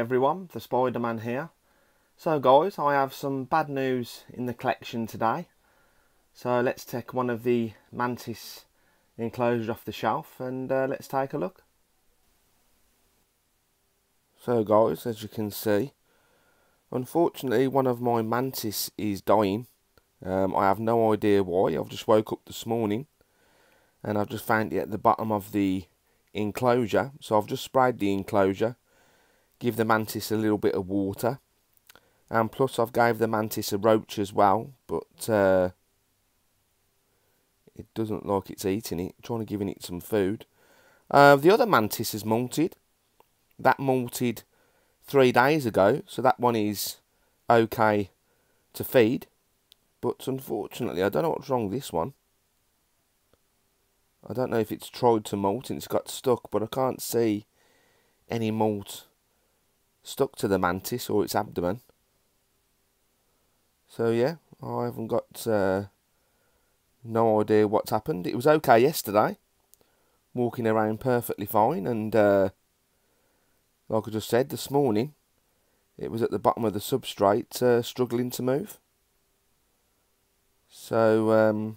everyone, the Spiderman here. So guys, I have some bad news in the collection today. So let's take one of the Mantis enclosures off the shelf and let's take a look. So guys, as you can see, unfortunately one of my Mantis is dying. I have no idea why. I've just woke up this morning and I've just found it at the bottom of the enclosure. So I've just sprayed the enclosure, give the Mantis a little bit of water, and plus I've gave the Mantis a roach as well, but it doesn't like it's eating it. I'm trying to give it some food. The other Mantis has molted. That molted 3 days ago, so that one is okay to feed. But unfortunately, I don't know what's wrong with this one. I don't know if it's tried to molt and it's got stuck, but I can't see any molt stuck to the Mantis or its abdomen. So yeah, I haven't got no idea what's happened. It was okay yesterday, walking around perfectly fine, and like I just said, this morning it was at the bottom of the substrate, struggling to move. So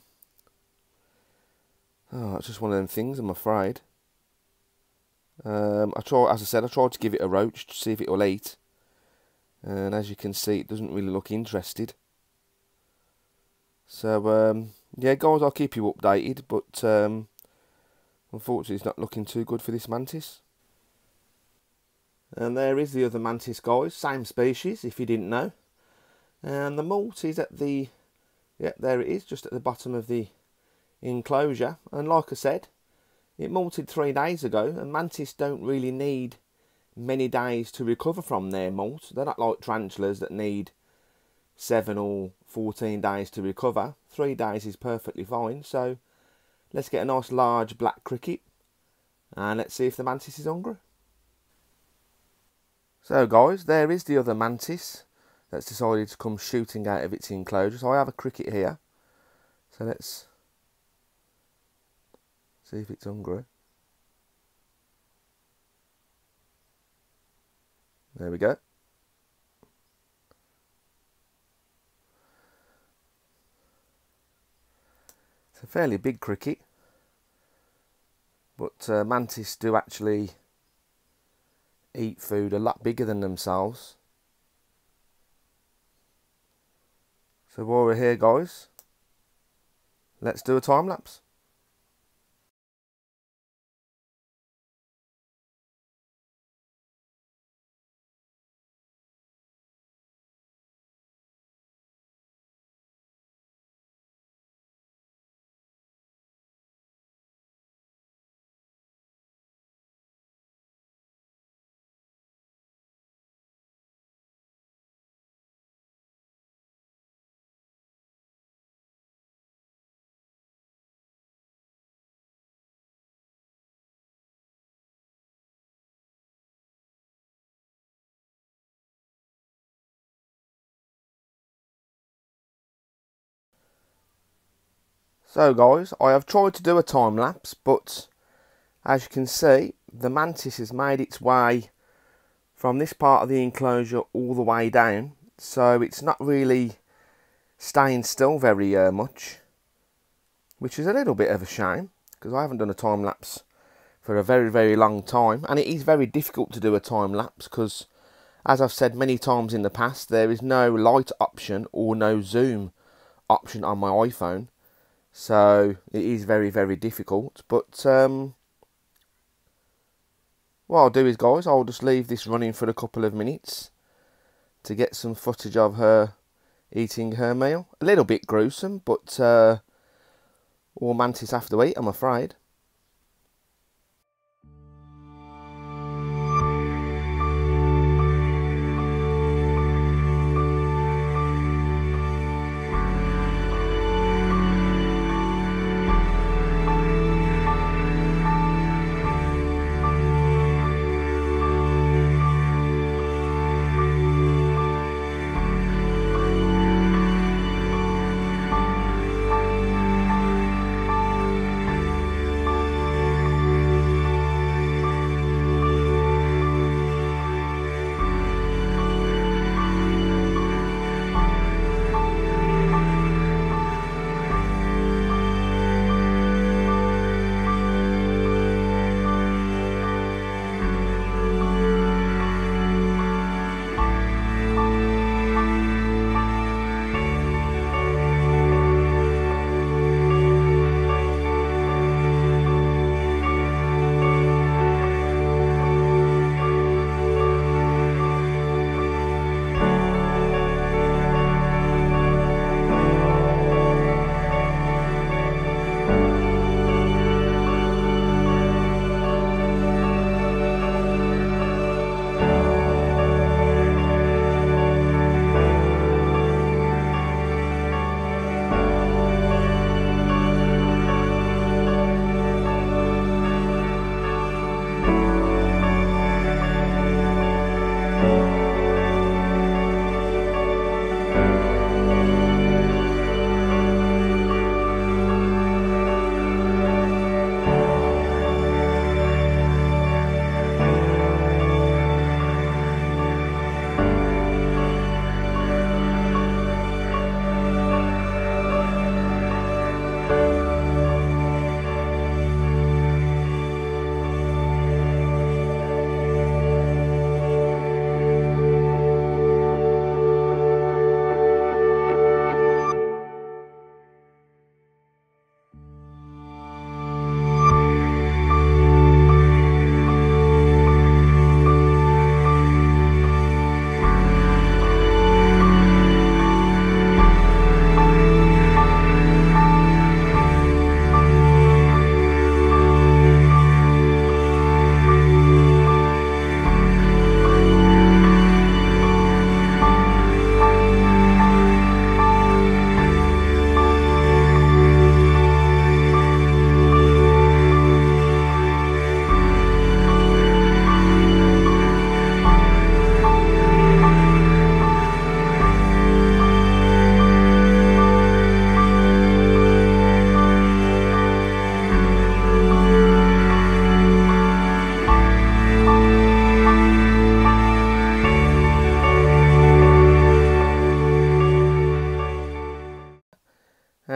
it's just one of them things, I'm afraid. As I said, I tried to give it a roach to see if it will eat, and as you can see, it doesn't really look interested. So yeah guys, I'll keep you updated, but unfortunately it's not looking too good for this Mantis. And there is the other Mantis, guys, same species if you didn't know. And the molt is at the, yeah, there it is, just at the bottom of the enclosure. And like I said, it molted 3 days ago, and Mantis don't really need many days to recover from their molt. They're not like tarantulas that need 7 or 14 days to recover. 3 days is perfectly fine. So let's get a nice large black cricket and let's see if the Mantis is hungry. So guys, there is the other Mantis that's decided to come shooting out of its enclosure. So I have a cricket here, so let's see if it's hungry. There we go. It's a fairly big cricket, but Mantis do actually eat food a lot bigger than themselves. So while we're here guys, let's do a time lapse. So guys, I have tried to do a time lapse, but as you can see, the Mantis has made its way from this part of the enclosure all the way down, so it's not really staying still very much, which is a little bit of a shame, because I haven't done a time lapse for a very, very long time, and it is very difficult to do a time lapse because, as I've said many times in the past, there is no light option or no zoom option on my iPhone. So it is very, very difficult. But what I'll do is, guys, I'll just leave this running for a couple of minutes to get some footage of her eating her meal. A little bit gruesome, but all Mantis have to eat, I'm afraid.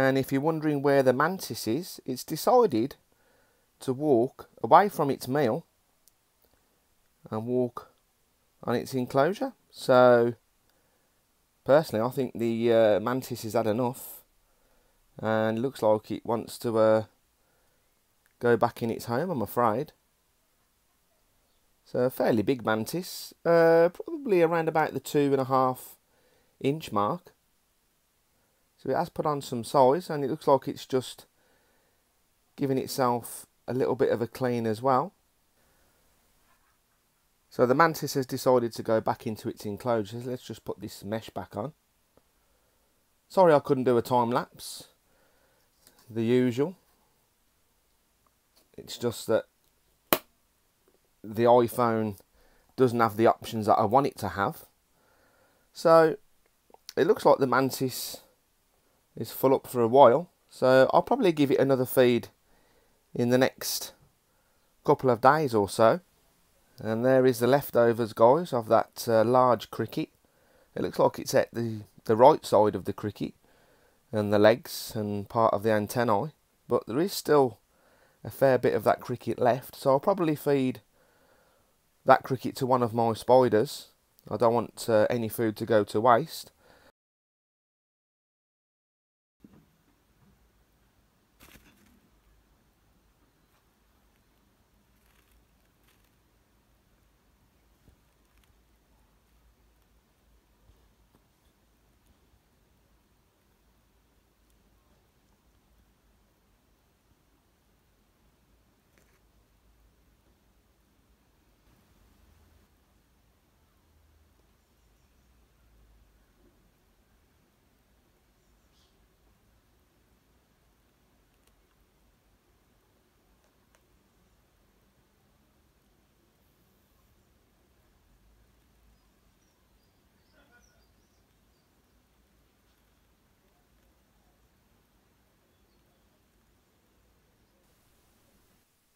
And if you're wondering where the mantis is, it's decided to walk away from its meal and walk on its enclosure. So personally, I think the mantis has had enough, and looks like it wants to go back in its home, I'm afraid. So a fairly big mantis, probably around about the 2.5-inch mark. So it has put on some size, and it looks like it's just giving itself a little bit of a clean as well. So the mantis has decided to go back into its enclosure. Let's just put this mesh back on. Sorry I couldn't do a time lapse, the usual. It's just that the iPhone doesn't have the options that I want it to have. So it looks like the mantis is full up for a while. So I'll probably give it another feed in the next couple of days or so. And there is the leftovers, guys, of that large cricket. It looks like it's at the right side of the cricket, and the legs and part of the antennae. But there is still a fair bit of that cricket left. So I'll probably feed that cricket to one of my spiders. I don't want any food to go to waste.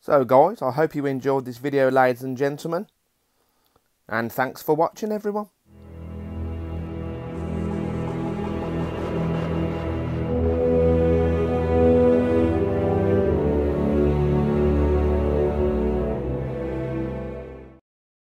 So guys, I hope you enjoyed this video, ladies and gentlemen, and thanks for watching, everyone.